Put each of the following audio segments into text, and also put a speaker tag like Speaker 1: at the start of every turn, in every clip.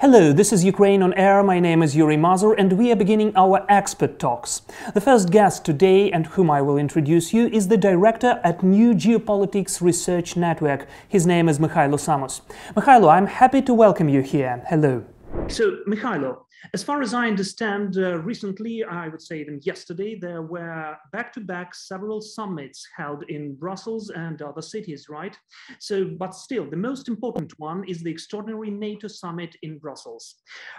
Speaker 1: Hello, this is Ukraine on Air. My name is Yuriy Mazur and we are beginning our expert talks. The first guest today, and whom I will introduce you, is the director at New Geopolitics Research Network. His name is Mykhailo Samus. Mykhailo, I'm happy to welcome you here. Hello. So, Mykhailo, as far as I understand, recently, I would say even yesterday, there were back-to-back several summits held in Brussels and other cities, right? So, but still, the most important one is the extraordinary NATO summit in Brussels.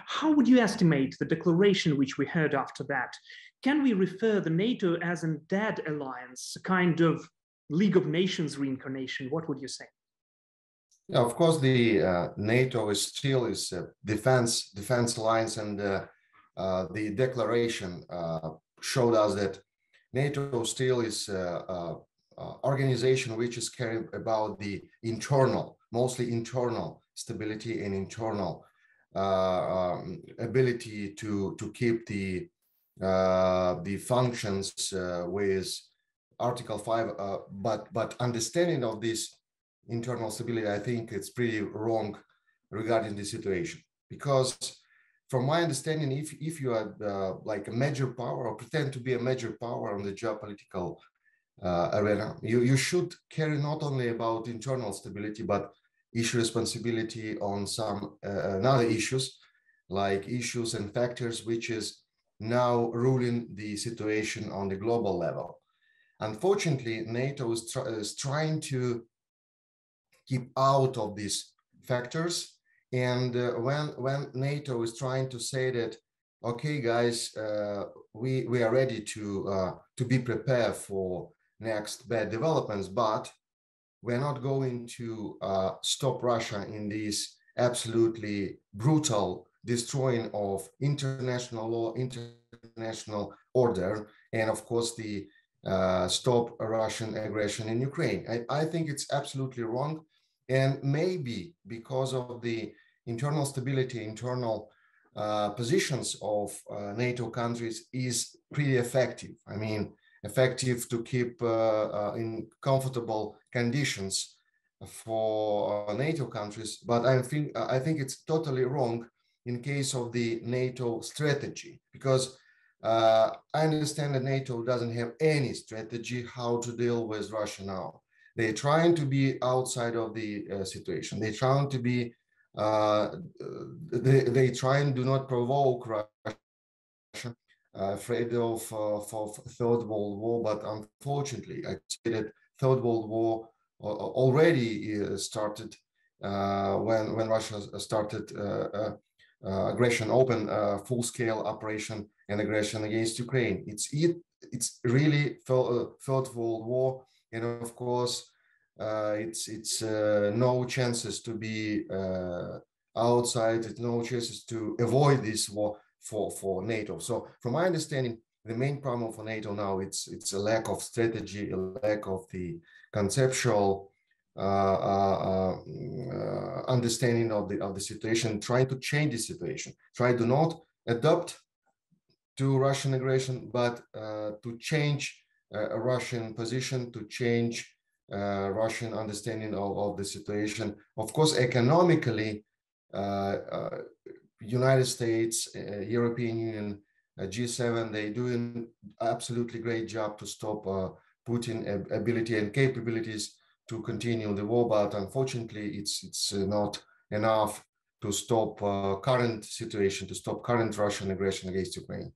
Speaker 1: How would you estimate the declaration which we heard after that? Can we refer the NATO as a dead alliance, a kind of League of Nations reincarnation? What would you say?
Speaker 2: Yeah, of course, the NATO is still a defense alliance, and the declaration showed us that NATO still is an organization which is caring about the mostly internal stability and internal ability to keep the functions with Article 5, but understanding of this internal stability, I think it's pretty wrong regarding the situation, because from my understanding, if you are like a major power or pretend to be a major power on the geopolitical arena, you should carry not only about internal stability, but issue responsibility on some other issues, like issues and factors which is now ruling the situation on the global level. Unfortunately, NATO is trying to keep out of these factors, and when NATO is trying to say that, okay, guys, we are ready to be prepared for next bad developments, but we're not going to stop Russia in this absolutely brutal destroying of international law, international order, and of course the stop Russian aggression in Ukraine. I think it's absolutely wrong. And maybe because of the internal stability, internal positions of NATO countries is pretty effective. I mean, effective to keep in comfortable conditions for NATO countries. But I think it's totally wrong in case of the NATO strategy, because I understand that NATO doesn't have any strategy how to deal with Russia now. They're trying to be outside of the situation. They're trying to be, they try and do not provoke Russia, afraid of Third World War. But unfortunately, I say that Third World War already started when Russia started aggression, open full-scale operation and aggression against Ukraine. It's really Third World War. And of course, it's no chances to be outside. It's no chances to avoid this war for NATO. So, from my understanding, the main problem for NATO now it's a lack of strategy, a lack of the conceptual understanding of the situation, trying to change the situation, try to not adapt to Russian aggression, but to change a Russian position, to change Russian understanding of the situation. Of course, economically, United States, European Union, G7, they're doing absolutely great job to stop Putin ability and capabilities to continue the war, but unfortunately, it's not enough to stop current situation, to stop current Russian aggression against Ukraine.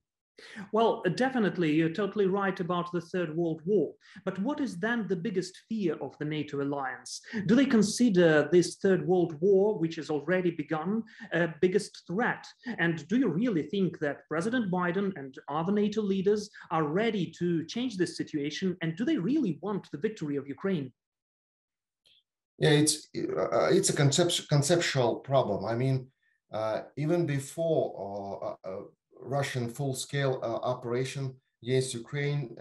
Speaker 1: Well, definitely, you're totally right about the Third World War. But what is then the biggest fear of the NATO alliance? Do they consider this Third World War, which has already begun, a biggest threat? And do you really think that President Biden and other NATO leaders are ready to change this situation? And do they really want the victory of Ukraine?
Speaker 2: Yeah, it's a conceptual problem. I mean, even before Russian full-scale operation against Ukraine,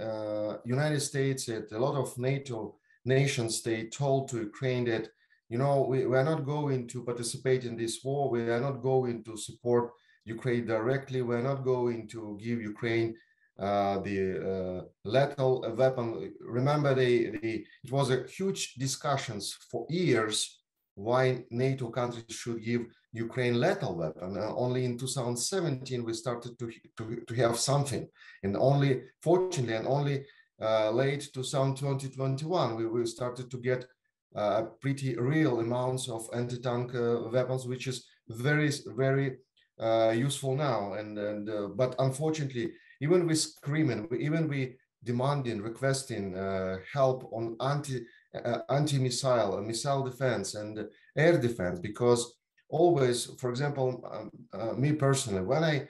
Speaker 2: United States and a lot of NATO nations, they told to Ukraine that, you know, we are not going to participate in this war. We are not going to support Ukraine directly. We are not going to give Ukraine the lethal weapon. Remember, it was a huge discussions for years why NATO countries should give Ukraine lethal weapon. Only in 2017 we started to have something, and only fortunately and only late 2021 we started to get pretty real amounts of anti-tank weapons, which is very useful now. But unfortunately, even we screaming, even we demanding, requesting help on anti-missile, missile defense and air defense, because always, for example, me personally, when I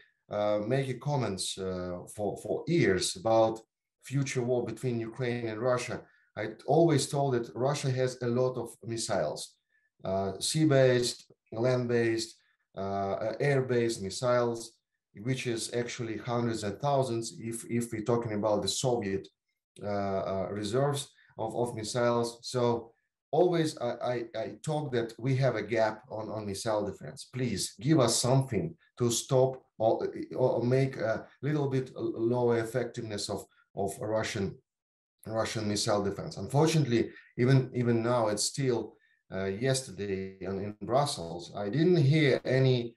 Speaker 2: make comments for years about future war between Ukraine and Russia, I always told that Russia has a lot of missiles, sea-based, land-based, air-based missiles, which is actually hundreds and thousands if we're talking about the Soviet reserves of missiles. So always I talk that we have a gap on missile defense. Please give us something to stop or make a little bit lower effectiveness of Russian missile defense. Unfortunately, even now, it's still yesterday in Brussels, I didn't hear any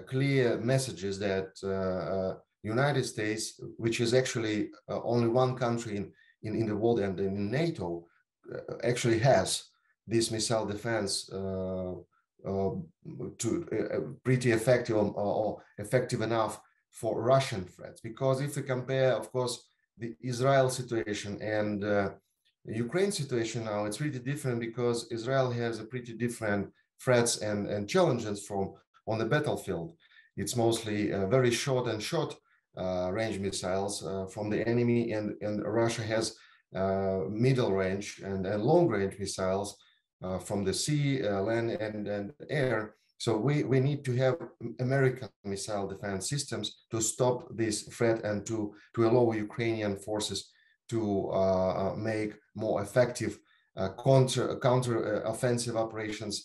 Speaker 2: clear messages that United States, which is actually only one country in the world and in NATO, actually has this missile defense pretty effective or effective enough for Russian threats. Because if we compare, of course, the Israel situation and Ukraine situation now, it's really different, because Israel has a pretty different threats and challenges from on the battlefield. It's mostly very short range missiles from the enemy, and Russia has middle range and long range missiles from the sea, land, and air. So we need to have American missile defense systems to stop this threat and to allow Ukrainian forces to make more effective counter offensive operations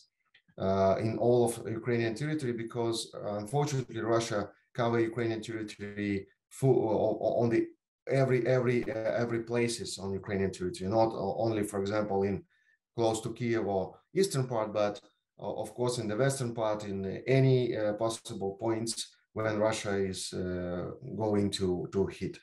Speaker 2: in all of Ukrainian territory, because unfortunately Russia cover Ukrainian territory on the every places on Ukrainian territory, not only, for example, in close to Kiev or eastern part, but of course in the western part, in any possible points when Russia is going to hit.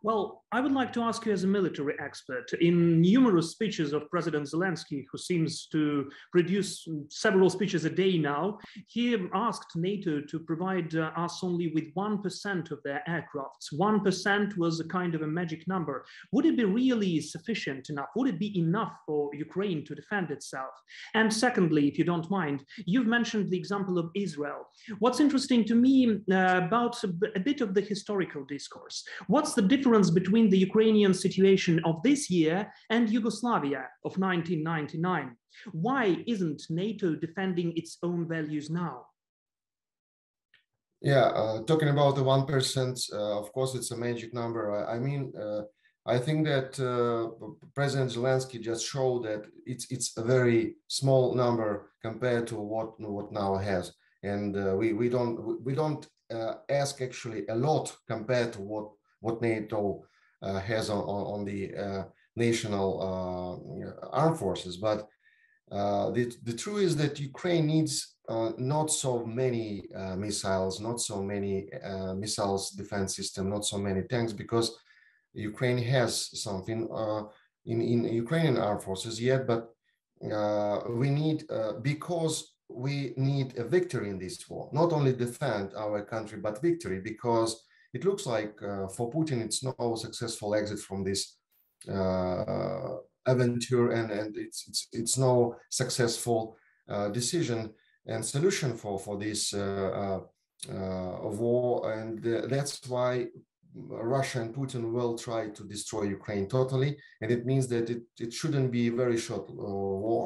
Speaker 1: Well, I would like to ask you as a military expert, in numerous speeches of President Zelensky, who seems to produce several speeches a day now, he asked NATO to provide us only with 1% of their aircrafts. 1% was a kind of a magic number. Would it be really sufficient enough? Would it be enough for Ukraine to defend itself? And secondly, if you don't mind, you've mentioned the example of Israel. What's interesting to me about a bit of the historical discourse, what's the difference between the Ukrainian situation of this year and Yugoslavia of 1999? Why isn't NATO defending its own values now?
Speaker 2: Yeah, talking about the 1%, of course, it's a magic number. I mean, I think that President Zelensky just showed that it's a very small number compared to what now has, and we don't ask actually a lot compared to what NATO has on the national armed forces. But the truth is that Ukraine needs not so many missiles, not so many missiles defense system, not so many tanks, because Ukraine has something in Ukrainian armed forces yet, but we need, because we need a victory in this war, not only defend our country, but victory, because it looks like for Putin, it's no successful exit from this adventure, and it's no successful decision and solution for this war, and that's why Russia and Putin will try to destroy Ukraine totally, and it means that it shouldn't be a very short war.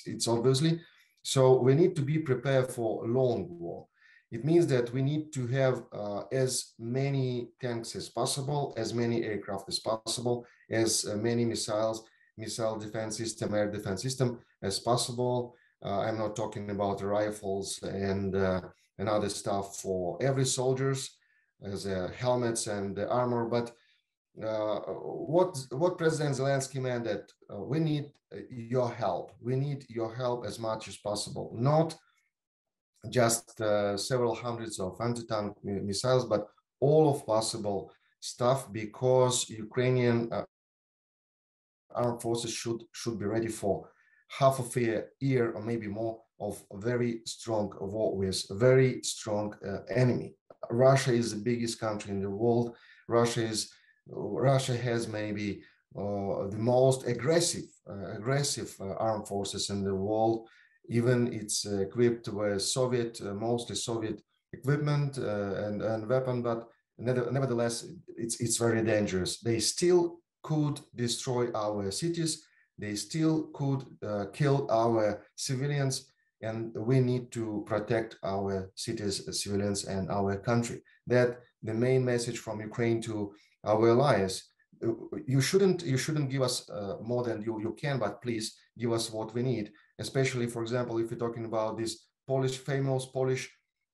Speaker 2: It's obviously, so we need to be prepared for a long war. It means that we need to have as many tanks as possible, as many aircraft as possible, as many missiles, missile defense system, air defense system as possible. I'm not talking about rifles and other stuff for every soldiers. helmets and armor. But what President Zelensky meant that we need your help. We need your help as much as possible, not just several hundreds of anti-tank missiles, but all of possible stuff, because Ukrainian armed forces should be ready for half of a year or maybe more of a very strong war with a very strong enemy. Russia is the biggest country in the world. Russia has maybe the most aggressive armed forces in the world. Even it's equipped with mostly Soviet equipment and weapon, but nevertheless, it's very dangerous. They still could destroy our cities. They still could kill our civilians, and we need to protect our cities, civilians, and our country. That the main message from Ukraine to our allies. You shouldn't give us more than you can, but please give us what we need. Especially, for example, if you're talking about this famous Polish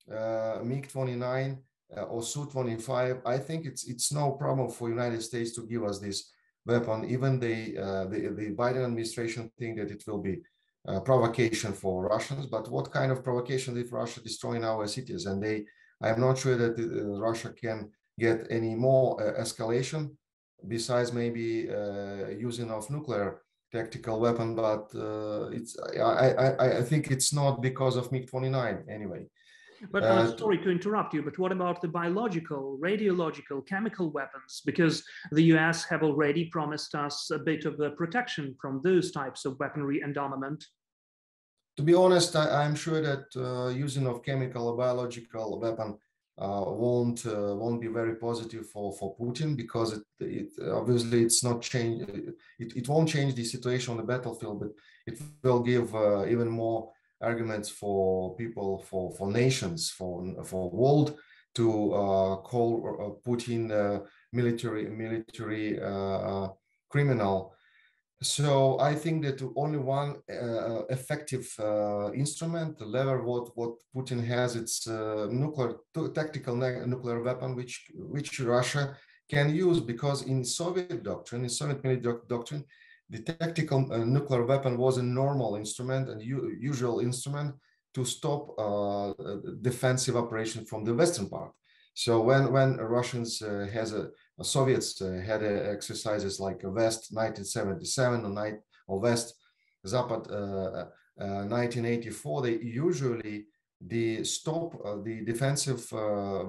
Speaker 2: MiG-29 or Su-25, I think it's no problem for United States to give us this weapon. Even the Biden administration think that it will be provocation for Russians. But what kind of provocation if Russia destroying our cities? And I'm not sure that Russia can get any more escalation besides maybe using of nuclear tactical weapon, but I think it's not because of MiG-29 anyway.
Speaker 1: But sorry to interrupt you, but what about the biological, radiological, chemical weapons? Because the US have already promised us a bit of protection from those types of weaponry and armament.
Speaker 2: To be honest, I'm sure that using of chemical or biological weapon won't be very positive for Putin, because it obviously it's not change. It won't change the situation on the battlefield, but it will give even more arguments for people, for nations, for world to call Putin military criminal. So I think that only one effective instrument, the lever, what Putin has, it's tactical nuclear weapon, which Russia can use, because in Soviet military doctrine, the tactical nuclear weapon was a normal instrument and usual instrument to stop defensive operation from the Western part. So when Russians Soviets had exercises like West 1977 or West Zapad 1984, they usually stop the defensive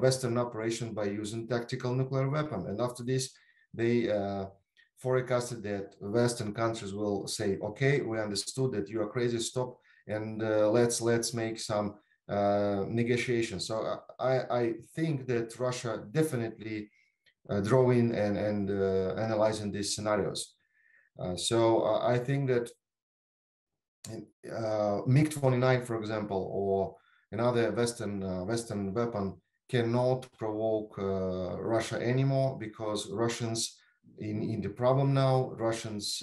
Speaker 2: Western operation by using tactical nuclear weapon. And after this, they forecasted that Western countries will say, okay, we understood that you are crazy, stop, and let's make some negotiations. So I think that Russia definitely drawing and analyzing these scenarios. So I think that MiG-29, for example, or another Western weapon cannot provoke Russia anymore, because Russians in the problem now. Russians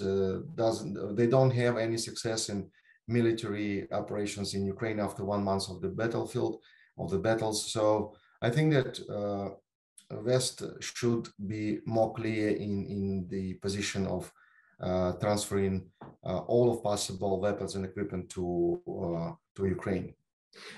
Speaker 2: they don't have any success in military operations in Ukraine after 1 month of the battles. So I think that West should be more clear in the position of transferring all of possible weapons and equipment to Ukraine.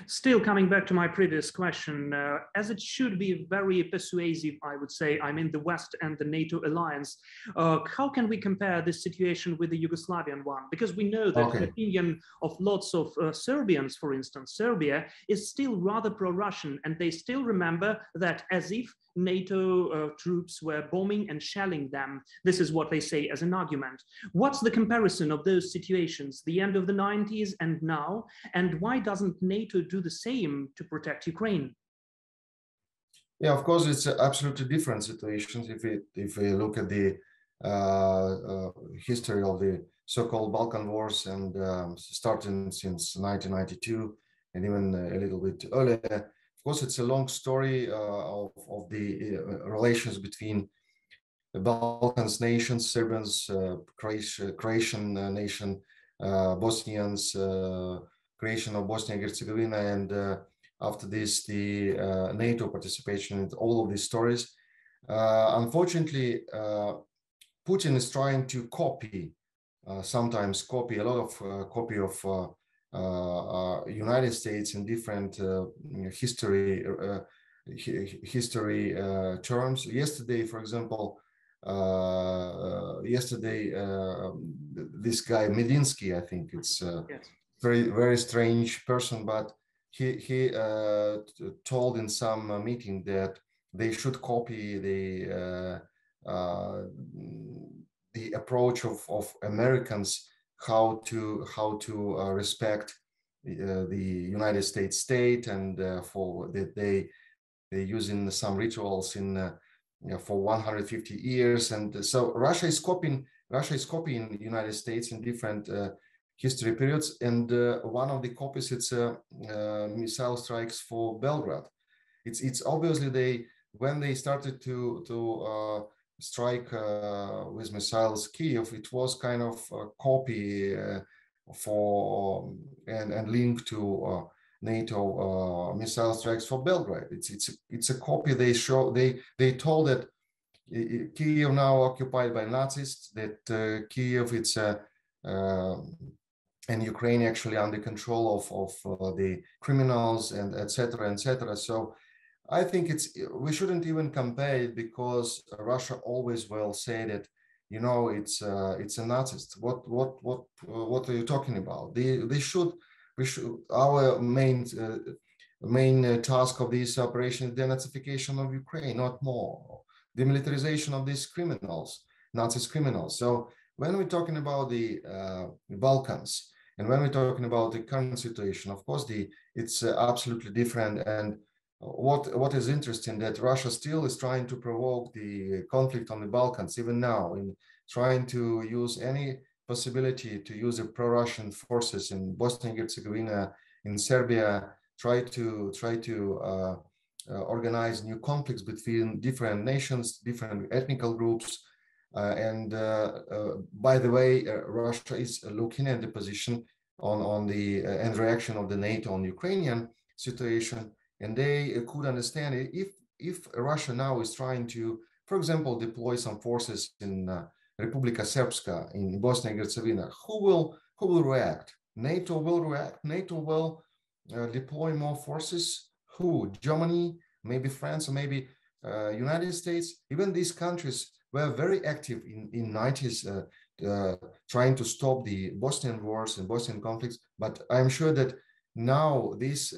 Speaker 1: Still coming back to my previous question, as it should be very persuasive, I would say, I'm in the West and the NATO alliance. How can we compare this situation with the Yugoslavian one? Because we know that the opinion of lots of Serbians, for instance, Serbia is still rather pro-Russian, and they still remember that as if NATO troops were bombing and shelling them. This is what they say as an argument. What's the comparison of those situations, the end of the 90s and now? And why doesn't NATO do the same to protect Ukraine?
Speaker 2: Yeah, of course, it's absolutely different situations. If we look at the history of the so-called Balkan wars, and starting since 1992 and even a little bit earlier. Of course, it's a long story of the relations between the Balkans nations, Serbians, Croatian nation, Bosnians, creation of Bosnia and Herzegovina, and after this the NATO participation in all of these stories. Unfortunately, Putin is trying to copy, sometimes copy a lot of copy of United States in different history terms. Yesterday, for example, this guy Medinsky, I think it's
Speaker 1: yes.
Speaker 2: very strange person, but he told in some meeting that they should copy the approach of Americans, how to respect the United States state, and for that they using some rituals in for 150 years. And so Russia is copying the United States in different history periods, and one of the copies, it's missile strikes for Belgrade. It's obviously when they started to strike with missiles Kiev, it was kind of a copy for and linked to NATO missile strikes for Belgrade. It's a copy. They told that Kiev now occupied by Nazis, that Kiev it's and Ukraine actually under control of the criminals, and etc. etc. So I think we shouldn't even compare it, because Russia always will say that, you know, it's a Nazist. What are you talking about? Our main task of this operation is denazification of Ukraine, not more. Demilitarization of these criminals, Nazist criminals. So when we're talking about the Balkans, and when we're talking about the current situation, of course, it's absolutely different. And what is interesting, that Russia still is trying to provoke the conflict on the Balkans, even now, in trying to use any possibility to use the pro-Russian forces in Bosnia and Herzegovina, in Serbia, try to organize new conflicts between different nations, different ethnical groups. And by the way, Russia is looking at the position on the and reaction of the NATO on Ukrainian situation, and they could understand it if Russia now is trying to, for example, deploy some forces in Republika Srpska in Bosnia and Herzegovina. Who will react? NATO will react. NATO will deploy more forces. Who? Germany, maybe France, or maybe United States. Even these countries were very active in 90s, trying to stop the Bosnian wars and Bosnian conflicts. But I'm sure that now these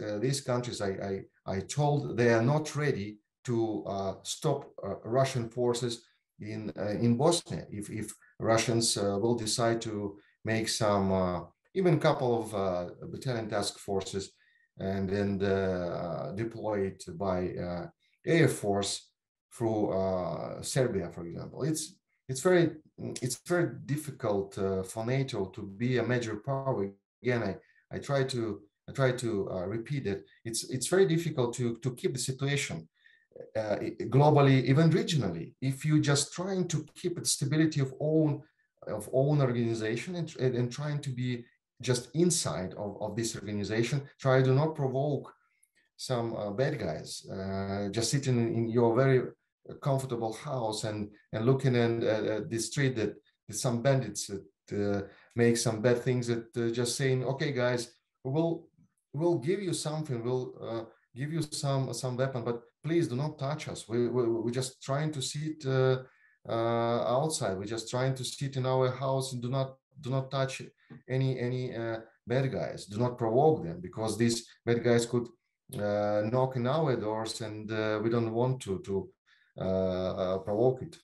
Speaker 2: countries, I told, they are not ready to stop Russian forces in Bosnia. If Russians will decide to make some even couple of battalion task forces and then deploy it by air force through Serbia, for example, it's very difficult for NATO to be a major power. Again, I try to repeat it. It's very difficult to keep the situation globally, even regionally, if you just trying to keep the stability of own organization and trying to be just inside of this organization. Try to not provoke some bad guys just sitting in your very comfortable house and looking at the street that some bandits that make some bad things, that just saying, okay guys, we'll give you something, we'll give you some weapon, but please do not touch us. We're just trying to sit outside. We're just trying to sit in our house and do not touch any bad guys. Do not provoke them, because these bad guys could knock on our doors, and we don't want to provoke it.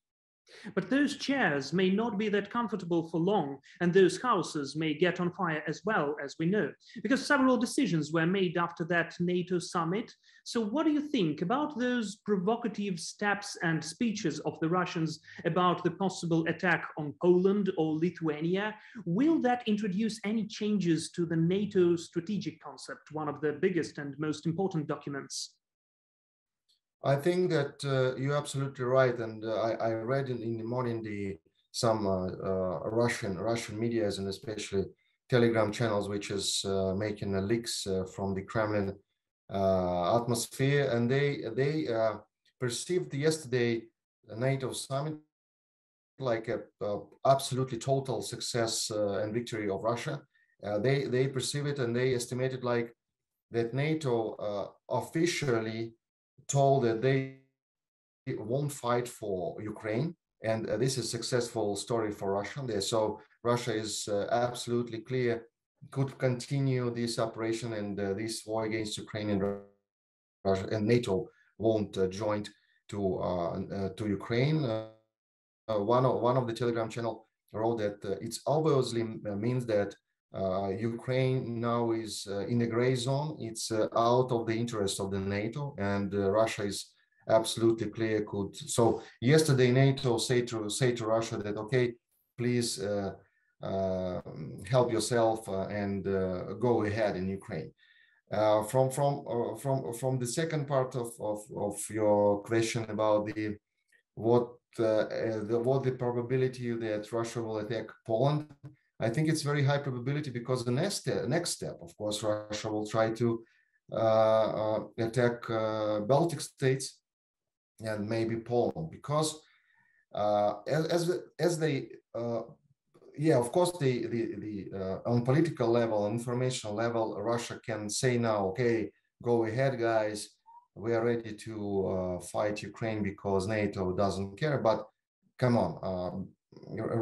Speaker 1: But those chairs may not be that comfortable for long, and those houses may get on fire as well, as we know, because several decisions were made after that NATO summit. So what do you think about those provocative steps and speeches of the Russians about the possible attack on Poland or Lithuania? Will that introduce any changes to the NATO strategic concept, one of the biggest and most important documents?
Speaker 2: I think that you're absolutely right, and I read in the morning some Russian medias, and especially Telegram channels, which is making leaks from the Kremlin, atmosphere, and they perceived yesterday the NATO summit like a absolutely total success and victory of Russia. They perceive it, and they estimated like that NATO officially told that they won't fight for Ukraine, and this is a successful story for Russia. So Russia is absolutely clear could continue this operation and this war against Ukraine and Russia, and NATO won't join to Ukraine. One of the Telegram channel wrote that it's obviously means that Ukraine now is in the gray zone. It's out of the interest of the NATO, and Russia is absolutely clear. So yesterday NATO say to Russia that okay, please help yourself and go ahead in Ukraine. From the second part of your question about what the probability that Russia will attack Poland, I think it's very high probability, because the next step, of course, Russia will try to attack Baltic states and maybe Poland, because as they yeah, of course, on political level, informational level, Russia can say now, okay, go ahead, guys, we are ready to fight Ukraine because NATO doesn't care. But come on,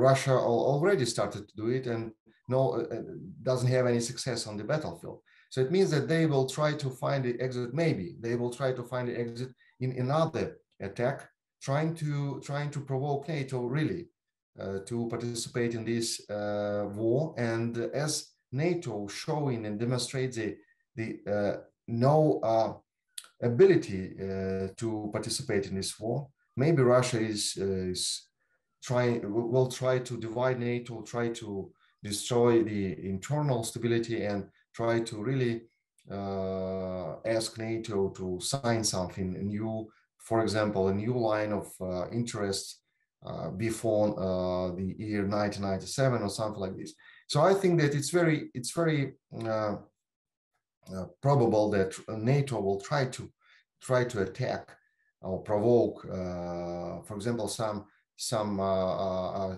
Speaker 2: Russia already started to do it, and doesn't have any success on the battlefield. So it means that they will try to find the exit. Maybe they will try to find the exit in another attack, trying to provoke NATO really to participate in this war. And as NATO showing and demonstrates the no ability to participate in this war, maybe Russia will try to divide NATO, try to destroy the internal stability, and try to really ask NATO to sign something new, for example, a new line of interests before the year 1997 or something like this. So I think that it's very probable that NATO will try to attack or provoke, for example, some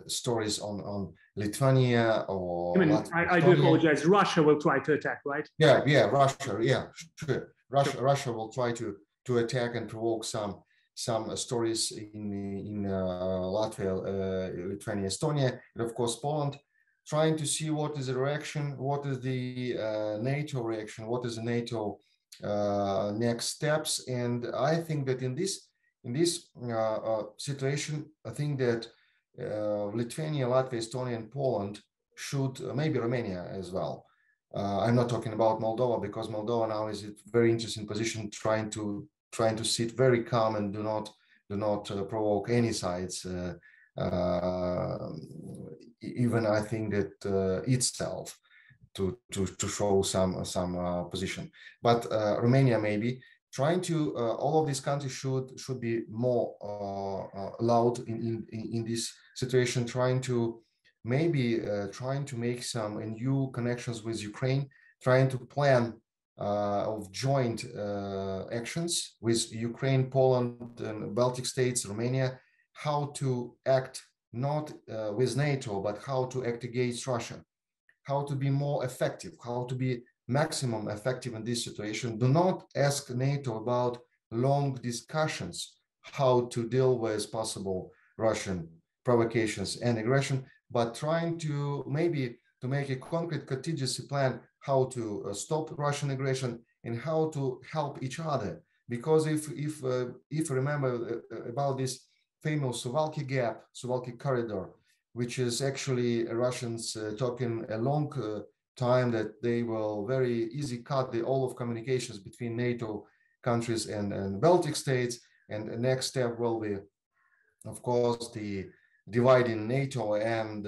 Speaker 2: stories on Lithuania or
Speaker 1: I do apologize. Russia will try to attack, right?
Speaker 2: Yeah, Russia. Yeah, sure. Russia will try to attack and provoke some stories in Latvia, Lithuania, Estonia, and of course Poland, trying to see what is the reaction, what is the NATO reaction, what is the NATO next steps. And I think that in this situation, I think that Lithuania, Latvia, Estonia, and Poland should, maybe Romania as well. I'm not talking about Moldova, because Moldova now is in a very interesting position, trying to sit very calm and do not provoke any sides. Even I think that itself to show some position. But Romania maybe trying to all of these countries should be more loud in this situation, trying to make some new connections with Ukraine, trying to plan of joint actions with Ukraine, Poland, and Baltic states, Romania, how to act not with NATO, but how to act against Russia, how to be more effective, how to be maximum effective in this situation. Do not ask NATO about long discussions, how to deal with possible Russian provocations and aggression, but trying to maybe to make a concrete contingency plan how to stop Russian aggression and how to help each other. Because if you remember about this famous Suwalki gap, Suwalki corridor, which is actually Russians talking a long time that they will very easy cut all of communications between NATO countries and Baltic states. And the next step will be, of course, the dividing NATO and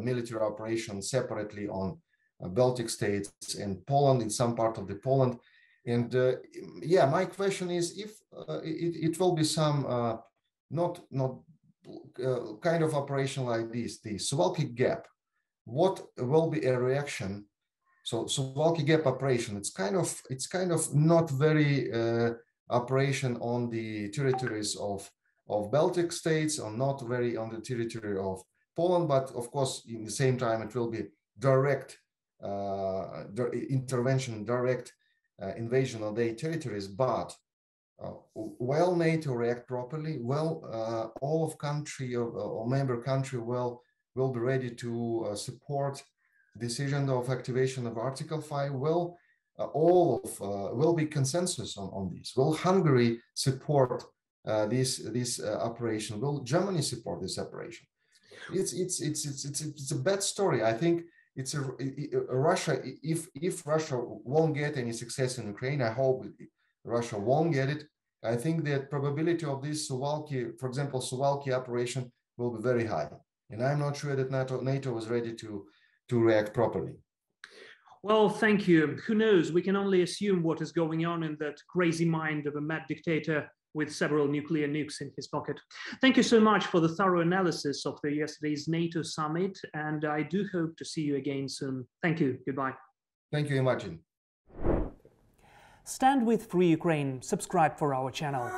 Speaker 2: military operations separately on Baltic states and Poland, in some part of the Poland. And yeah, my question is if it will be some not kind of operation like this, the Suwalki gap, what will be a reaction So Suwalki Gap operation, it's kind of not very operation on the territories of Baltic states, or not very on the territory of Poland, but of course, in the same time, it will be direct intervention, direct invasion of their territories. But while NATO react properly, all of country or member country will be ready to support decision of activation of Article 5. Will be consensus on this. Will Hungary support this operation? Will Germany support this operation? It's a bad story. I think it's Russia. If Russia won't get any success in Ukraine, I hope Russia won't get it. I think that probability of this Suwalki, for example, Suwalki operation will be very high, and I'm not sure that NATO is ready to react properly.
Speaker 1: Well, thank you. Who knows? We can only assume what is going on in that crazy mind of a mad dictator with several nuclear nukes in his pocket. Thank you so much for the thorough analysis of yesterday's NATO summit, and I do hope to see you again soon. Thank you. Goodbye.
Speaker 2: Thank you, Martin.
Speaker 1: Stand with Free Ukraine. Subscribe for our channel.